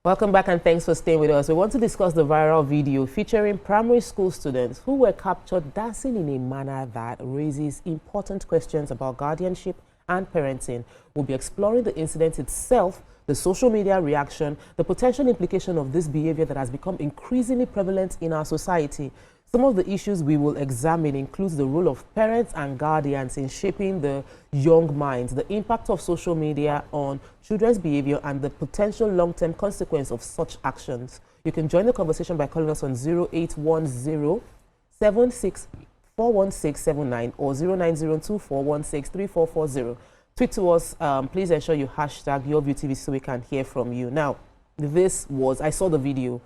Welcome back and thanks for staying with us. We want to discuss the viral video featuring primary school students who were captured dancing in a manner that raises important questions about guardianship and parenting. We'll be exploring the incident itself, the social media reaction, the potential implication of this behavior that has become increasingly prevalent in our society. Some of the issues we will examine includes the role of parents and guardians in shaping the young minds, the impact of social media on children's behavior, and the potential long-term consequence of such actions. You can join the conversation by calling us on 0810-76-41679 or 0902-416-3440. Tweet to us. Please ensure you hashtag YourView so we can hear from you. Now, I saw the video.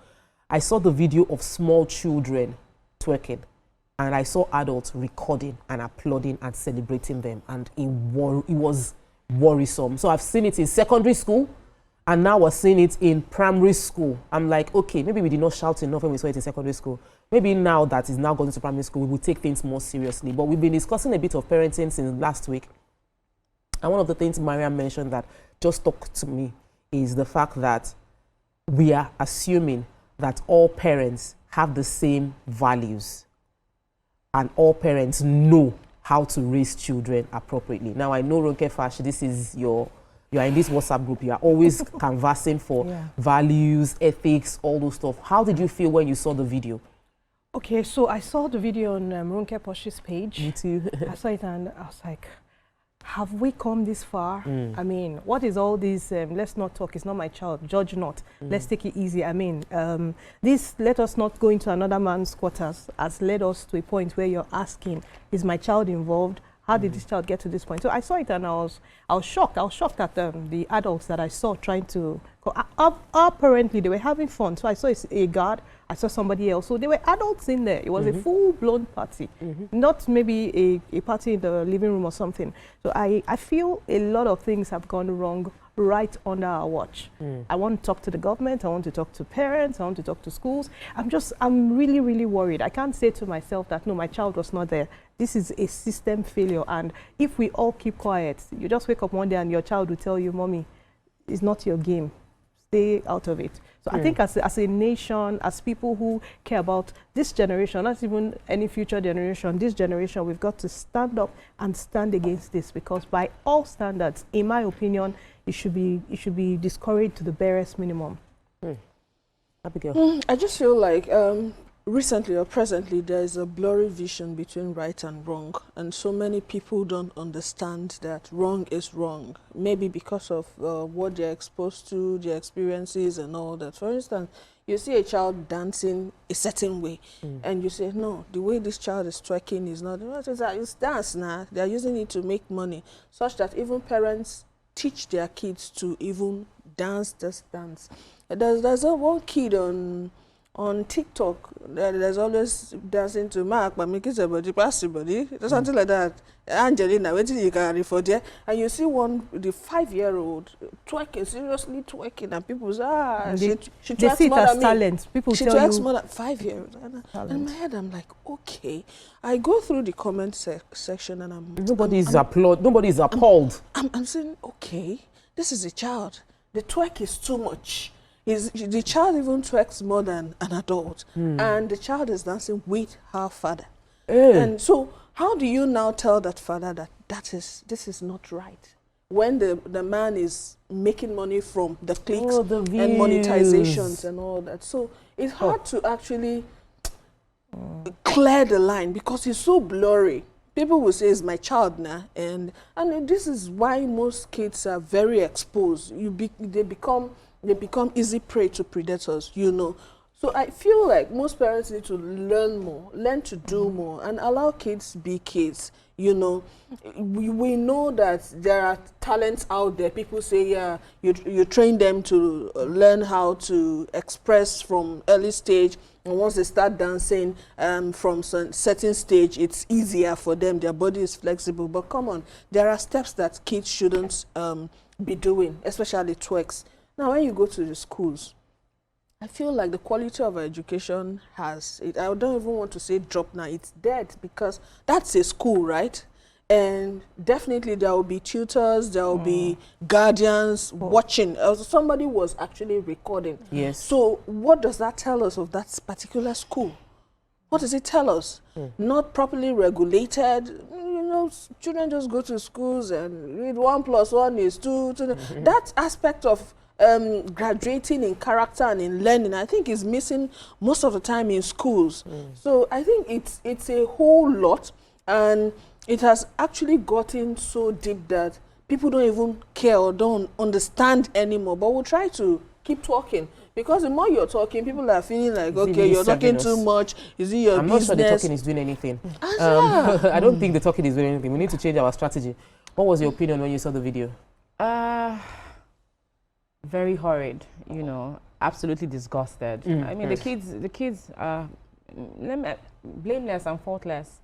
I saw the video of small children twerking, and I saw adults recording and applauding and celebrating them, and it was worrisome. So I've seen it in secondary school, and now we're seeing it in primary school. I'm like, okay, maybe we did not shout enough when we saw it in secondary school. Maybe now that it's now going to primary school, we will take things more seriously. But we've been discussing a bit of parenting since last week, and one of the things Maria mentioned that just stuck to me is the fact that we are assuming that all parents have the same values and all parents know how to raise children appropriately. Now, I know, Ronke Fash, this is you are in this WhatsApp group. You are always conversing for values, ethics, all those stuff. How did you feel when you saw the video? Okay, so I saw the video on Ronke Posh's page. Me too. I saw it and I was like, have we come this far? I mean, what is all this, let's not talk, it's not my child, judge not, let's take it easy. I mean, this let us not go into another man's quarters has led us to a point where you're asking, is my child involved? How did this child get to this point? So I saw it and I was shocked. I was shocked at the adults that I saw trying to, apparently they were having fun. So I saw a guard, I saw somebody else. So there were adults in there. It was a full-blown party, not maybe a party in the living room or something. So I feel a lot of things have gone wrong right under our watch. I want to talk to the government. I want to talk to parents. I want to talk to schools. I'm really, really worried. I can't say to myself that, no, my child was not there. This is a system failure. And if we all keep quiet, you just wake up one day and your child will tell you, Mommy, it's not your game. Stay out of it. So I think as a nation, as people who care about this generation, not even any future generation, this generation, we've got to stand up and stand against this, because by all standards, in my opinion, it should be discouraged to the barest minimum. Abigail? I just feel like recently or presently there is a blurry vision between right and wrong, and so many people don't understand that wrong is wrong, maybe because of what they're exposed to, their experiences and all that. For instance, you see a child dancing a certain way and you say, no, the way this child is twerking is not, it's dance now. They're using it to make money, such that even parents teach their kids to even dance this dance. There's one kid on TikTok, there's always dancing to Mark, but make it a body, pass body, something like that. Angelina, waiting you carry for there, and you see the 5-year-old twerking, seriously twerking, and people say, she twerks more than me. Talent. People she tell twerks you more than 5 years. And in my head, I'm like, okay. I go through the comment section, and Nobody is appalled. I'm saying, okay, this is a child. The twerk is too much. The child even twerks more than an adult, and the child is dancing with her father. And so, how do you now tell that father that this is not right, when the man is making money from the clicks and monetizations and all that? So it's hard to actually clear the line, because it's so blurry. People will say, it's my child now, and this is why most kids are very exposed. They become easy prey to predators, you know. So I feel like most parents need to learn more, learn to do more, and allow kids be kids, you know. We know that there are talents out there. People say, yeah, you train them to learn how to express from early stage, and once they start dancing from certain stage, it's easier for them. Their body is flexible. But come on, there are steps that kids shouldn't be doing, especially twerks. Now, when you go to the schools, I feel like the quality of our education I don't even want to say drop now, it's dead, because that's a school, right? And definitely there will be tutors, there will be guardians watching. Somebody was actually recording. Yes. So what does that tell us of that particular school? What does it tell us? Not properly regulated. You know, children just go to schools and read 1 + 1 is 2. That aspect of graduating in character and in learning, I think, is missing most of the time in schools. So I think it's a whole lot, and it has actually gotten so deep that people don't even care or don't understand anymore. But we'll try to keep talking, because the more you're talking, people are feeling like, okay, you're talking too much. Is it your business? I'm not sure the talking is doing anything. I don't think the talking is doing anything. We need to change our strategy. What was your opinion when you saw the video? Very horrid, you know, absolutely disgusted. I mean, the kids are blameless and faultless.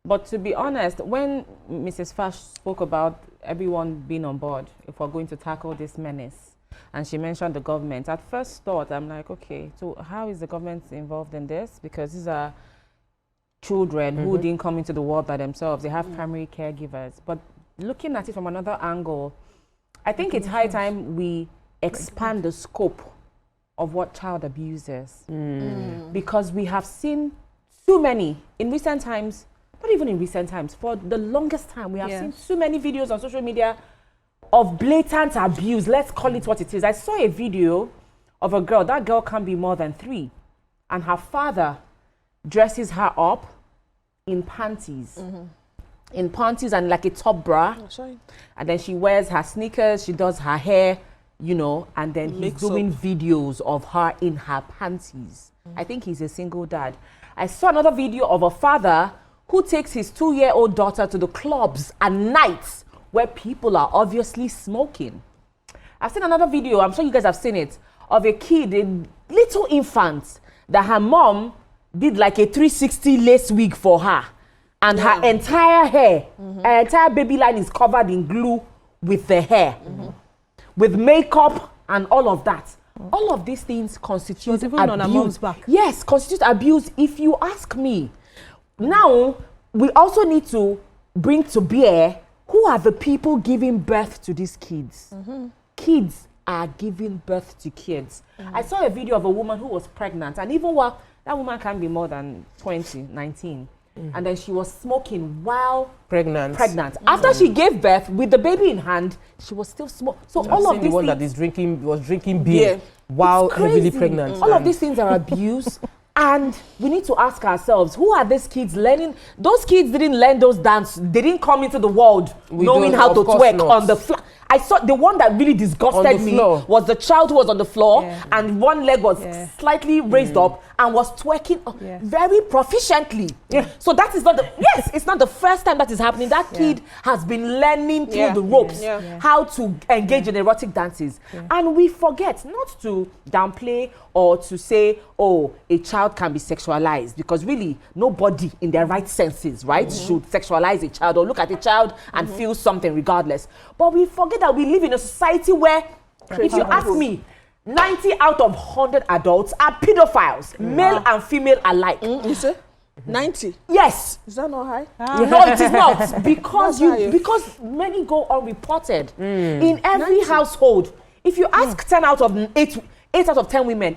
But to be honest, when Mrs. Fash spoke about everyone being on board, if we're going to tackle this menace, and she mentioned the government, at first thought, I'm like, okay, so how is the government involved in this? Because these are children who didn't come into the world by themselves. They have primary caregivers. But looking at it from another angle, I think it's high time we expand the scope of what child abuse is. Because we have seen too many in recent times. Not even in recent times, for the longest time, we have seen so many videos on social media of blatant abuse. Let's call it what it is. I saw a video of a girl. That girl can't be more than 3. And her father dresses her up in panties. In panties and like a top bra. And then she wears her sneakers, she does her hair, you know, and then he's doing videos of her in her panties. I think he's a single dad. I saw another video of a father who takes his 2-year-old daughter to the clubs at night where people are obviously smoking. I've seen another video, I'm sure you guys have seen it, of a kid, a little infant, that her mom did like a 360 lace wig for her. And her entire hair, her entire baby line is covered in glue with the hair, with makeup and all of that. All of these things constitute abuse. On her mom's back. Yes, constitute abuse if you ask me. Now, we also need to bring to bear who are the people giving birth to these kids. Kids are giving birth to kids. I saw a video of a woman who was pregnant, and even while that woman can't be more than 20, 19, and then she was smoking while pregnant. After she gave birth with the baby in hand, she was still smoking. So all of these one things, that is drinking beer while heavily pregnant. All of these things are abuse. And we need to ask ourselves, who are these kids learning? Those kids didn't learn those dances. They didn't come into the world knowing how to twerk on the floor. I saw the one that really disgusted me was the child who was on the floor and one leg was slightly raised up and was twerking very proficiently. So that is not it's not the first time that is happening. That kid has been learning through the ropes how to engage in erotic dances. And we forget not to downplay or to say, oh, a child can be sexualized, because really nobody in their right senses, right, should sexualize a child or look at a child and feel something regardless. But we forget that we live in a society where, if you ask me, 90 out of 100 adults are pedophiles, male and female alike. You say 90? Yes. Is that not high? No, it is not, because many go unreported in every household. If you ask 8 out of 10 women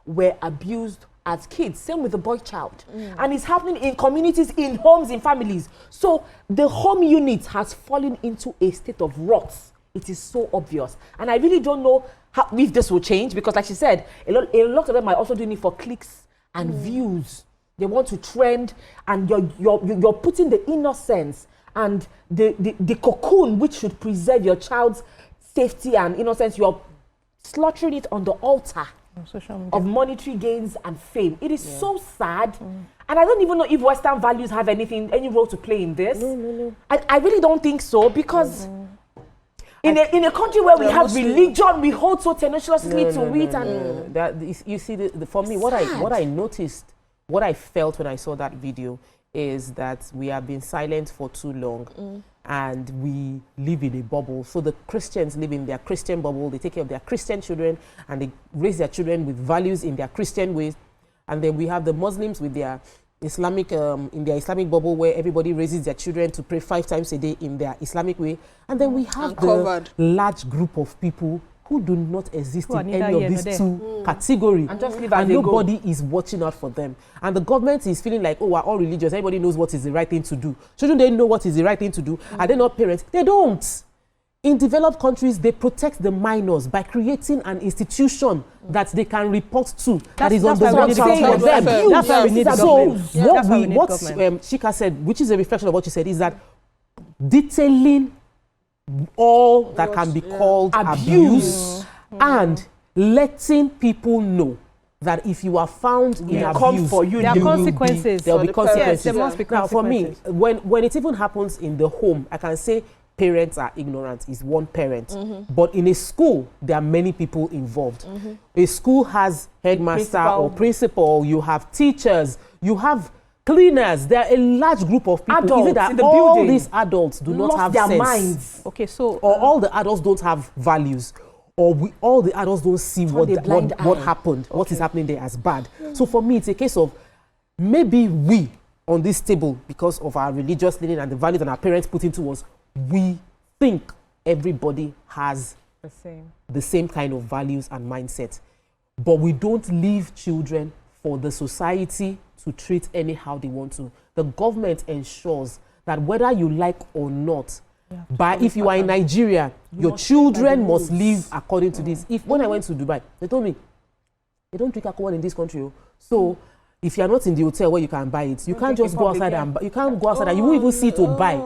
were abused as kids. Same with the boy child. And it's happening in communities, in homes, in families. So the home unit has fallen into a state of rot. It is so obvious. And I really don't know if this will change, because like she said, a lot of them are also doing it for clicks and views. They want to trend, and you're putting the innocence and the cocoon which should preserve your child's safety and innocence, you're slaughtering it on the altar of monetary gains and fame. It is so sad. And I don't even know if Western values have any role to play in this. No. I really don't think so, because in a country where we have religion, we hold so tenaciously to it. And that you see, for me, what I noticed, what I felt when I saw that video is that we have been silent for too long. And we live in a bubble. So the Christians live in their Christian bubble. They take care of their Christian children, and they raise their children with values in their Christian ways. And then we have the Muslims with their Islamic, in their Islamic bubble where everybody raises their children to pray 5 times a day in their Islamic way. And then we have the large group of people who do not exist in any of these two categories. And just leave and nobody is watching out for them. And the government is feeling like, oh, we're all religious. Everybody knows what is the right thing to do. Shouldn't they know what is the right thing to do? Are they not parents? They don't. In developed countries, they protect the minors by creating an institution that they can report to. That is on the watch out for them. That's why we need government. So what Chika said, which is a reflection of what you said, is that detailing all that can be called abuse and letting people know that if you are found in abuse, there are consequences. There will be consequences. Yes, there must be consequences. Now, for me, when it even happens in the home, I can say parents are ignorant is one parent. But in a school, there are many people involved. A school has headmaster or principal, you have teachers, you have cleaners. There are a large group of people. Adults even that in the all building these adults do not have their sense. minds. Okay, so Or all the adults don't have values. Or all the adults don't see what happened, what is happening there as bad. So for me, it's a case of maybe we on this table, because of our religious leaning and the values that our parents put into us, we think everybody has the same kind of values and mindset. But we don't leave children for the society to treat anyhow they want to. The government ensures that whether you like or not, if you are in Nigeria, your children must live according to this. When I went to Dubai, they told me, they don't drink alcohol in this country. So if you are not in the hotel where you can buy it, you can't just go outside and buy. You can't go outside and you won't even see to buy.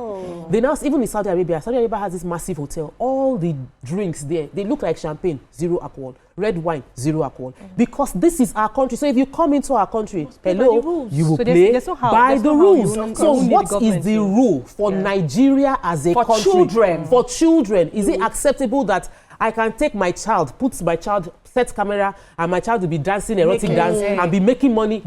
They now, even in Saudi Arabia has this massive hotel. All the drinks there, they look like champagne, 0 alcohol. Red wine, 0 alcohol. Because this is our country. So if you come into our country, hello, you will play by the rules. So what is the rule for Nigeria as a country? Children. For children, is it acceptable that I can take my child, put my child, set camera, and my child will be dancing erotic dance and be making money?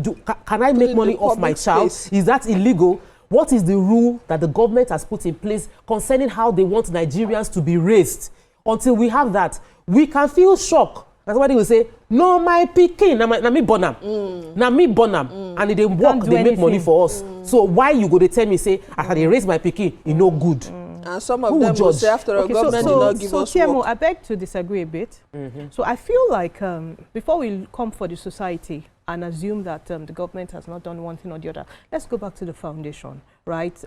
Can I make money off my child? Is that illegal? What is the rule that the government has put in place concerning how they want Nigerians to be raised? Until we have that, we can feel shock. And somebody will say, no, my pikin, na me bonam. Na me bonam. And if they work, they make money for us. So why you go to tell me, say, after they raise my pikin, it's no good? And some of them will say, after all, government did not give us TMO, work. I beg to disagree a bit. So I feel like before we come for the society and assume that the government has not done one thing or the other, let's go back to the foundation, right?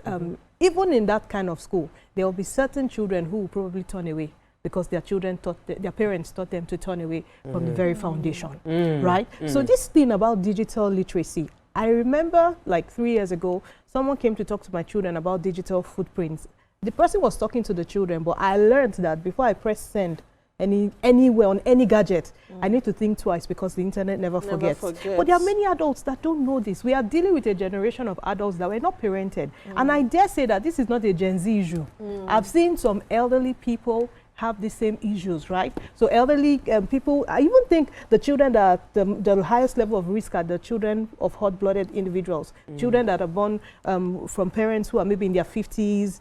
Even in that kind of school, there will be certain children who will probably turn away because their parents taught them to turn away from the very foundation, right? So this thing about digital literacy, I remember like 3 years ago, someone came to talk to my children about digital footprints. The person was talking to the children, but I learned that before I press send anywhere on any gadget, I need to think twice because the internet never forgets. But there are many adults that don't know this. We are dealing with a generation of adults that were not parented. And I dare say that this is not a Gen Z issue. I've seen some elderly people have the same issues, right? So elderly people, I even think the children that are the highest level of risk are the children of hot-blooded individuals, children that are born from parents who are maybe in their 50s,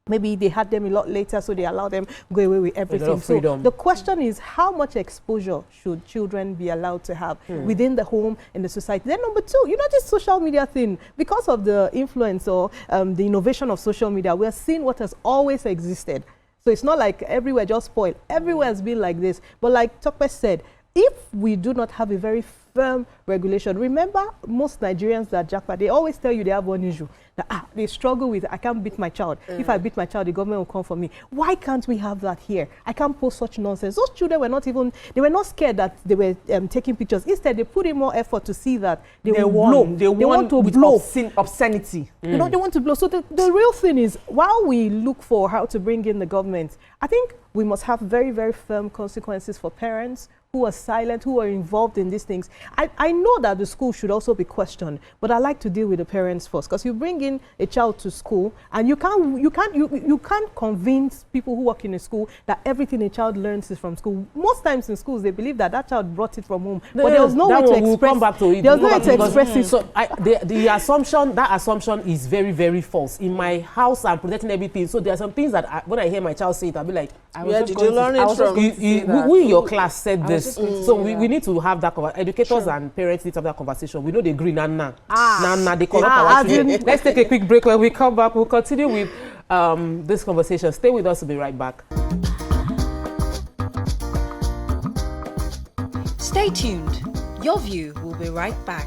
maybe they had them a lot later, so they allow them go away with everything. So the question is, how much exposure should children be allowed to have within the home, in the society? Then number 2, this social media thing, because of the influence or the innovation of social media, we are seeing what has always existed. So it's not like everywhere just spoiled. Everywhere has been like this. But like Tokpe said, if we do not have a very firm regulation, remember most Nigerians that jackpot, they always tell you they have one issue. That, they struggle with, I can't beat my child. If I beat my child, the government will come for me. Why can't we have that here? I can't post such nonsense. Those children were not even, they were not scared that they were taking pictures. Instead, they put in more effort to see that they will blow. They want to blow. Obscenity. They want to blow. So the real thing is, while we look for how to bring in the government, I think we must have very, very firm consequences for parents who are silent, who are involved in these things. I know that the school should also be questioned, but I like to deal with the parents first, because you bring in a child to school and you can't convince people who work in a school that everything a child learns is from school. Most times in schools they believe that child brought it from home, but there was no way to express it. There was no way to express it. So that assumption is very, very false. In my house, I'm protecting everything. So there are some things that when I hear my child say it, I'll be like, where did you learn it from? Who in your class said this? Yes. So we need to have that educators and parents need to have that conversation. We know they agree now. They call up our children. Let's take a quick break. When we come back, we'll continue with this conversation. Stay with us. We'll be right back. Stay tuned. Your View will be right back.